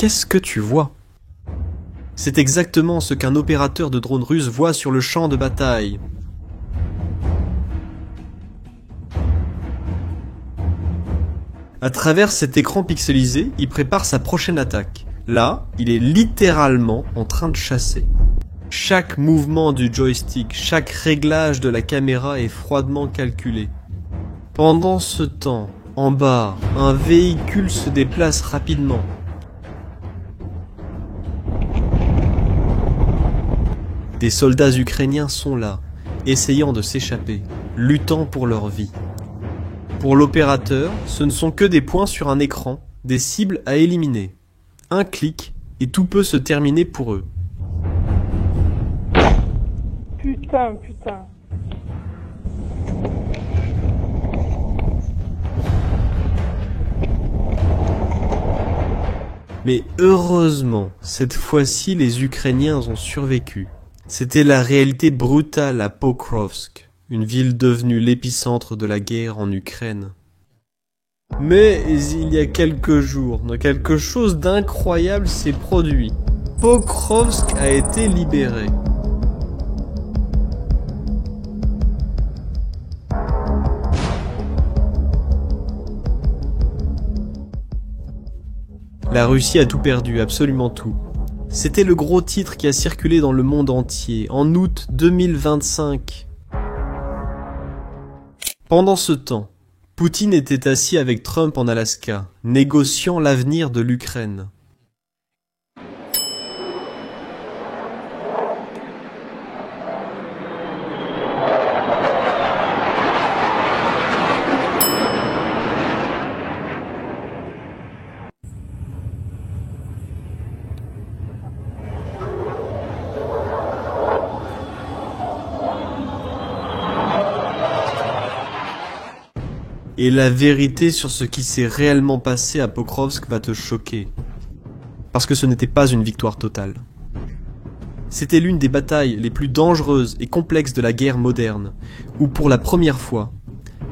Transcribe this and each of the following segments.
qu'est-ce que tu vois? C'est exactement ce qu'un opérateur de drone russe voit sur le champ de bataille. À travers cet écran pixelisé, il prépare sa prochaine attaque. Là, il est littéralement en train de chasser. Chaque mouvement du joystick, chaque réglage de la caméra est froidement calculé. Pendant ce temps, en bas, un véhicule se déplace rapidement. Des soldats ukrainiens sont là, essayant de s'échapper, luttant pour leur vie. Pour l'opérateur, ce ne sont que des points sur un écran, des cibles à éliminer. Un clic, et tout peut se terminer pour eux. Putain. Mais heureusement, cette fois-ci, les Ukrainiens ont survécu. C'était la réalité brutale à Pokrovsk, une ville devenue l'épicentre de la guerre en Ukraine. Mais il y a quelques jours, quelque chose d'incroyable s'est produit. Pokrovsk a été libéré. La Russie a tout perdu, absolument tout. C'était le gros titre qui a circulé dans le monde entier, en août 2025. Pendant ce temps, Poutine était assis avec Trump en Alaska, négociant l'avenir de l'Ukraine. Et la vérité sur ce qui s'est réellement passé à Pokrovsk va te choquer. Parce que ce n'était pas une victoire totale. C'était l'une des batailles les plus dangereuses et complexes de la guerre moderne, où pour la première fois,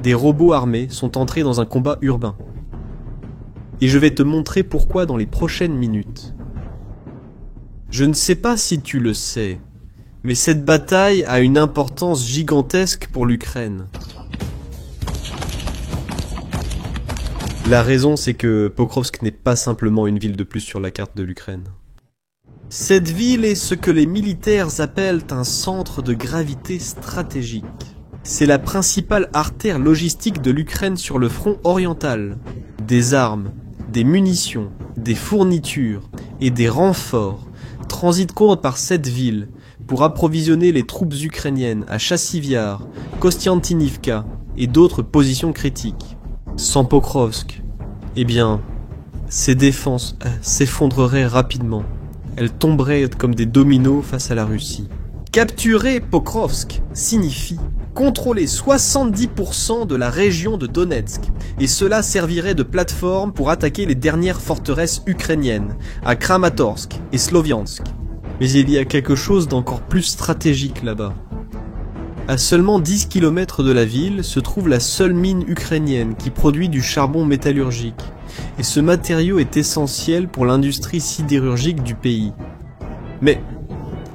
des robots armés sont entrés dans un combat urbain. Et je vais te montrer pourquoi dans les prochaines minutes. Je ne sais pas si tu le sais, mais cette bataille a une importance gigantesque pour l'Ukraine. La raison, c'est que Pokrovsk n'est pas simplement une ville de plus sur la carte de l'Ukraine. Cette ville est ce que les militaires appellent un centre de gravité stratégique. C'est la principale artère logistique de l'Ukraine sur le front oriental. Des armes, des munitions, des fournitures et des renforts transitent par cette ville pour approvisionner les troupes ukrainiennes à Chassivyar, Kostiantynivka et d'autres positions critiques. Sans Pokrovsk, eh bien, ces défenses s'effondreraient rapidement. Elles tomberaient comme des dominos face à la Russie. Capturer Pokrovsk signifie contrôler 70% de la région de Donetsk, et cela servirait de plateforme pour attaquer les dernières forteresses ukrainiennes, à Kramatorsk et Sloviansk. Mais il y a quelque chose d'encore plus stratégique là-bas. À seulement 10 km de la ville se trouve la seule mine ukrainienne qui produit du charbon métallurgique, et ce matériau est essentiel pour l'industrie sidérurgique du pays. Mais,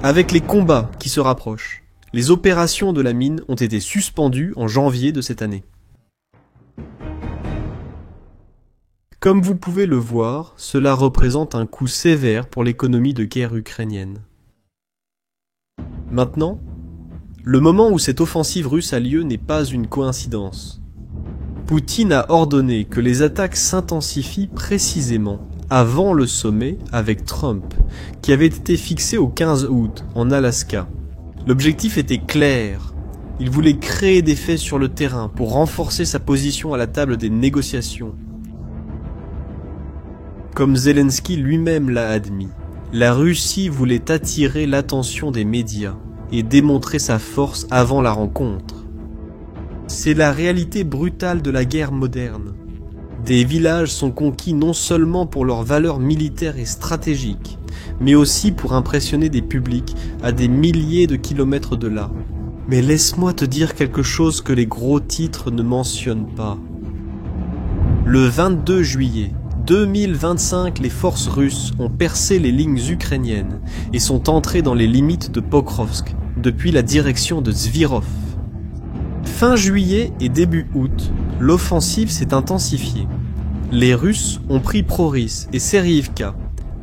avec les combats qui se rapprochent, les opérations de la mine ont été suspendues en janvier de cette année. Comme vous pouvez le voir, cela représente un coût sévère pour l'économie de guerre ukrainienne. Maintenant, le moment où cette offensive russe a lieu n'est pas une coïncidence. Poutine a ordonné que les attaques s'intensifient précisément avant le sommet avec Trump, qui avait été fixé au 15 août en Alaska. L'objectif était clair. Il voulait créer des faits sur le terrain pour renforcer sa position à la table des négociations. Comme Zelensky lui-même l'a admis, la Russie voulait attirer l'attention des médias et démontrer sa force avant la rencontre. C'est la réalité brutale de la guerre moderne. Des villages sont conquis non seulement pour leurs valeurs militaires et stratégiques, mais aussi pour impressionner des publics à des milliers de kilomètres de là. Mais laisse-moi te dire quelque chose que les gros titres ne mentionnent pas. Le 22 juillet 2025, les forces russes ont percé les lignes ukrainiennes et sont entrées dans les limites de Pokrovsk, depuis la direction de Zvirov. Fin juillet et début août, l'offensive s'est intensifiée. Les Russes ont pris Proris et Seriivka,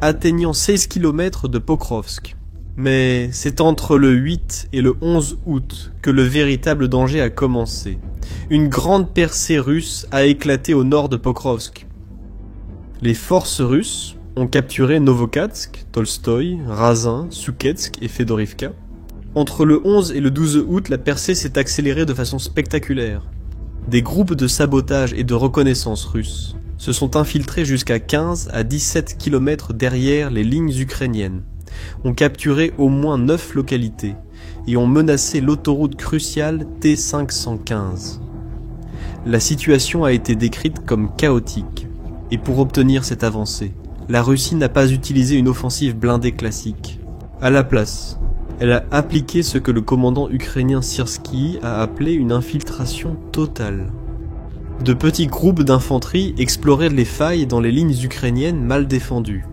atteignant 16 km de Pokrovsk. Mais c'est entre le 8 et le 11 août que le véritable danger a commencé. Une grande percée russe a éclaté au nord de Pokrovsk. Les forces russes ont capturé Novokatsk, Tolstoï, Razin, Souketsk et Fedorivka. Entre le 11 et le 12 août, la percée s'est accélérée de façon spectaculaire. Des groupes de sabotage et de reconnaissance russes se sont infiltrés jusqu'à 15 à 17 km derrière les lignes ukrainiennes, ont capturé au moins 9 localités et ont menacé l'autoroute cruciale T515. La situation a été décrite comme chaotique, et pour obtenir cette avancée, la Russie n'a pas utilisé une offensive blindée classique. À la place, elle a appliqué ce que le commandant ukrainien Syrski a appelé une infiltration totale. De petits groupes d'infanterie exploraient les failles dans les lignes ukrainiennes mal défendues.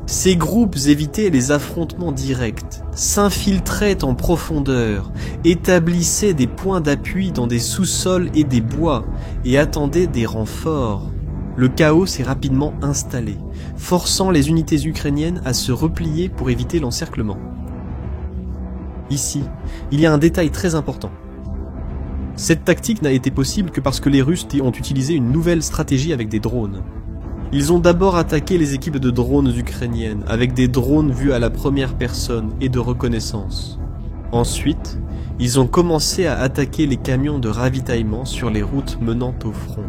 Ces groupes évitaient les affrontements directs, s'infiltraient en profondeur, établissaient des points d'appui dans des sous-sols et des bois, et attendaient des renforts. Le chaos s'est rapidement installé, forçant les unités ukrainiennes à se replier pour éviter l'encerclement. Ici, il y a un détail très important. Cette tactique n'a été possible que parce que les Russes ont utilisé une nouvelle stratégie avec des drones. Ils ont d'abord attaqué les équipes de drones ukrainiennes avec des drones vus à la première personne et de reconnaissance. Ensuite, ils ont commencé à attaquer les camions de ravitaillement sur les routes menant au front.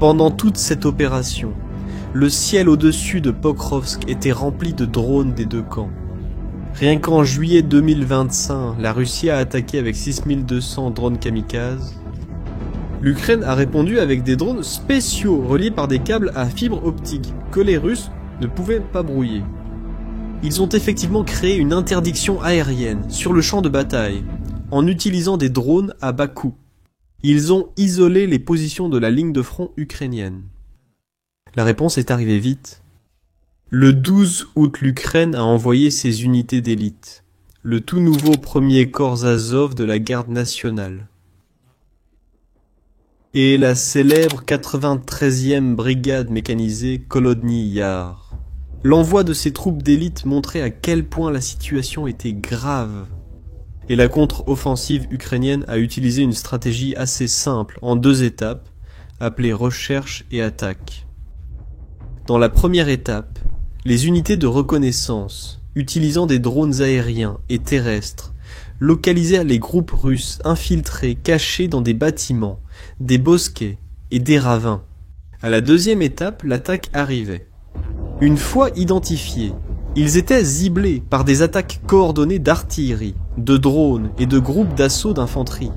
Pendant toute cette opération, le ciel au-dessus de Pokrovsk était rempli de drones des deux camps. Rien qu'en juillet 2025, la Russie a attaqué avec 6200 drones kamikazes. L'Ukraine a répondu avec des drones spéciaux reliés par des câbles à fibre optique que les Russes ne pouvaient pas brouiller. Ils ont effectivement créé une interdiction aérienne sur le champ de bataille en utilisant des drones à bas coût. Ils ont isolé les positions de la ligne de front ukrainienne. La réponse est arrivée vite. Le 12 août, l'Ukraine a envoyé ses unités d'élite, le tout nouveau premier corps Azov de la garde nationale, et la célèbre 93e brigade mécanisée Kolodny Yar. L'envoi de ces troupes d'élite montrait à quel point la situation était grave, et la contre-offensive ukrainienne a utilisé une stratégie assez simple en 2 étapes, appelée recherche et attaque. Dans la première étape, les unités de reconnaissance, utilisant des drones aériens et terrestres, localisèrent les groupes russes infiltrés, cachés dans des bâtiments, des bosquets et des ravins. À la deuxième étape, l'attaque arrivait. Une fois identifiés, ils étaient ciblés par des attaques coordonnées d'artillerie, de drones et de groupes d'assaut d'infanterie.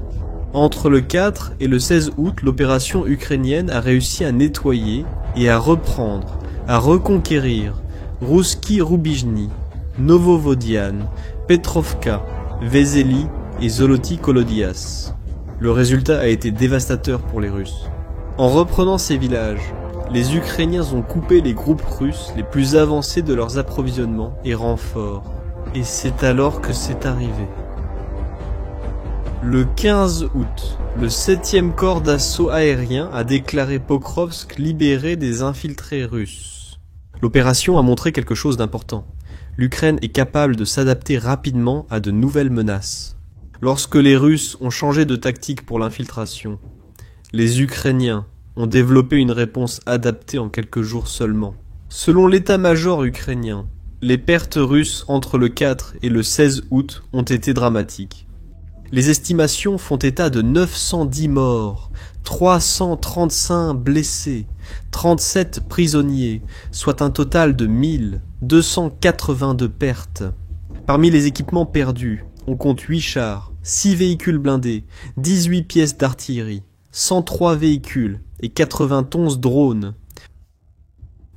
Entre le 4 et le 16 août, l'opération ukrainienne a réussi à nettoyer et à reprendre, à reconquérir Rouski Rubijny, Novovodian, Petrovka, Vesely et Zoloty Kolodias. Le résultat a été dévastateur pour les Russes. En reprenant ces villages, les Ukrainiens ont coupé les groupes russes les plus avancés de leurs approvisionnements et renforts. Et c'est alors que c'est arrivé. Le 15 août, le 7e corps d'assaut aérien a déclaré Pokrovsk libéré des infiltrés russes. L'opération a montré quelque chose d'important. L'Ukraine est capable de s'adapter rapidement à de nouvelles menaces. Lorsque les Russes ont changé de tactique pour l'infiltration, les Ukrainiens ont développé une réponse adaptée en quelques jours seulement. Selon l'état-major ukrainien, les pertes russes entre le 4 et le 16 août ont été dramatiques. Les estimations font état de 910 morts, 335 blessés, 37 prisonniers, soit un total de 1282 pertes. Parmi les équipements perdus, on compte 8 chars, 6 véhicules blindés, 18 pièces d'artillerie, 103 véhicules et 91 drones.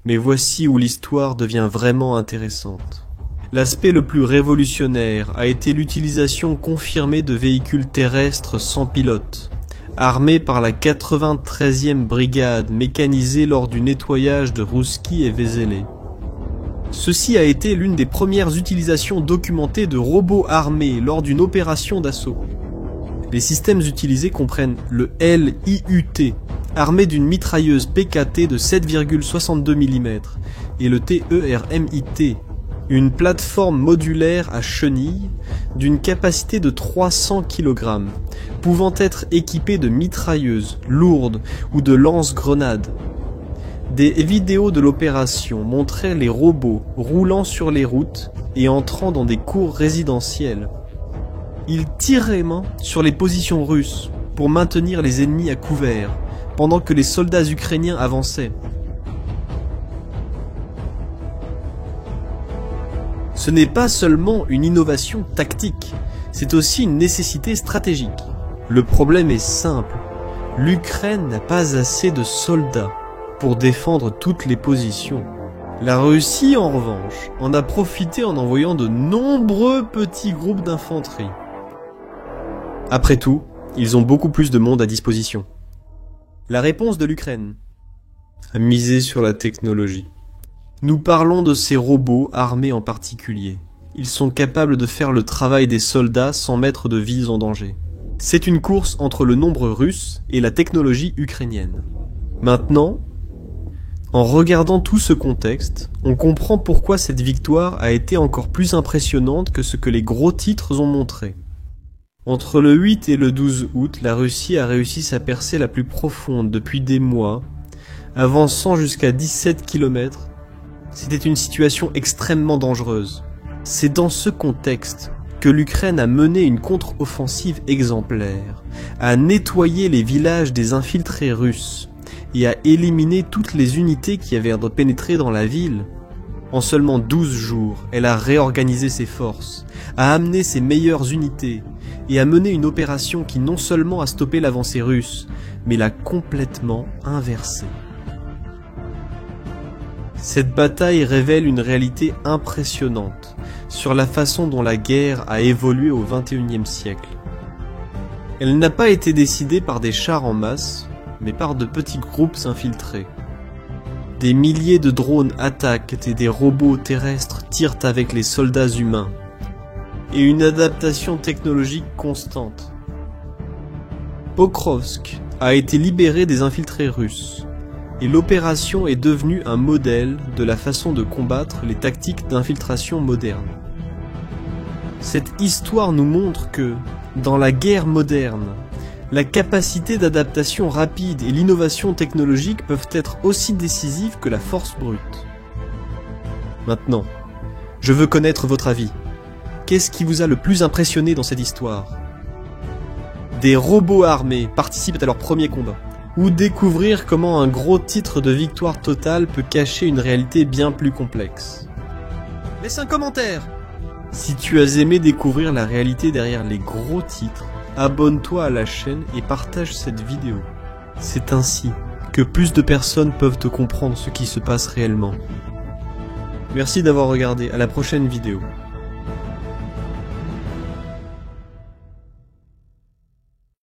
Mais voici où l'histoire devient vraiment intéressante. L'aspect le plus révolutionnaire a été l'utilisation confirmée de véhicules terrestres sans pilote, armés par la 93e brigade mécanisée lors du nettoyage de Rouski et Vézelay. Ceci a été l'une des premières utilisations documentées de robots armés lors d'une opération d'assaut. Les systèmes utilisés comprennent le LIUT, armé d'une mitrailleuse PKT de 7,62 mm, et le TERMIT, une plateforme modulaire à chenilles d'une capacité de 300 kg, pouvant être équipée de mitrailleuses lourdes ou de lance-grenades. Des vidéos de l'opération montraient les robots roulant sur les routes et entrant dans des cours résidentielles. Ils tiraient sur les positions russes pour maintenir les ennemis à couvert, pendant que les soldats ukrainiens avançaient. Ce n'est pas seulement une innovation tactique, c'est aussi une nécessité stratégique. Le problème est simple, l'Ukraine n'a pas assez de soldats pour défendre toutes les positions. La Russie, en revanche, en a profité en envoyant de nombreux petits groupes d'infanterie. Après tout, ils ont beaucoup plus de monde à disposition. La réponse de l'Ukraine: à miser sur la technologie. Nous parlons de ces robots armés en particulier. Ils sont capables de faire le travail des soldats sans mettre de vies en danger. C'est une course entre le nombre russe et la technologie ukrainienne. Maintenant, en regardant tout ce contexte, on comprend pourquoi cette victoire a été encore plus impressionnante que ce que les gros titres ont montré. Entre le 8 et le 12 août, la Russie a réussi sa percée la plus profonde depuis des mois, avançant jusqu'à 17 km. C'était une situation extrêmement dangereuse. C'est dans ce contexte que l'Ukraine a mené une contre-offensive exemplaire, a nettoyé les villages des infiltrés russes et a éliminé toutes les unités qui avaient pénétré dans la ville. En seulement 12 jours, elle a réorganisé ses forces, a amené ses meilleures unités et a mené une opération qui non seulement a stoppé l'avancée russe, mais l'a complètement inversée. Cette bataille révèle une réalité impressionnante sur la façon dont la guerre a évolué au XXIe siècle. Elle n'a pas été décidée par des chars en masse, mais par de petits groupes infiltrés. Des milliers de drones attaquent et des robots terrestres tirent avec les soldats humains. Et une adaptation technologique constante. Pokrovsk a été libéré des infiltrés russes, et l'opération est devenue un modèle de la façon de combattre les tactiques d'infiltration modernes. Cette histoire nous montre que, dans la guerre moderne, la capacité d'adaptation rapide et l'innovation technologique peuvent être aussi décisives que la force brute. Maintenant, je veux connaître votre avis. Qu'est-ce qui vous a le plus impressionné dans cette histoire? Des robots armés participent à leur premier combat, ou découvrir comment un gros titre de victoire totale peut cacher une réalité bien plus complexe. Laisse un commentaire! Si tu as aimé découvrir la réalité derrière les gros titres, abonne-toi à la chaîne et partage cette vidéo. C'est ainsi que plus de personnes peuvent te comprendre ce qui se passe réellement. Merci d'avoir regardé, à la prochaine vidéo.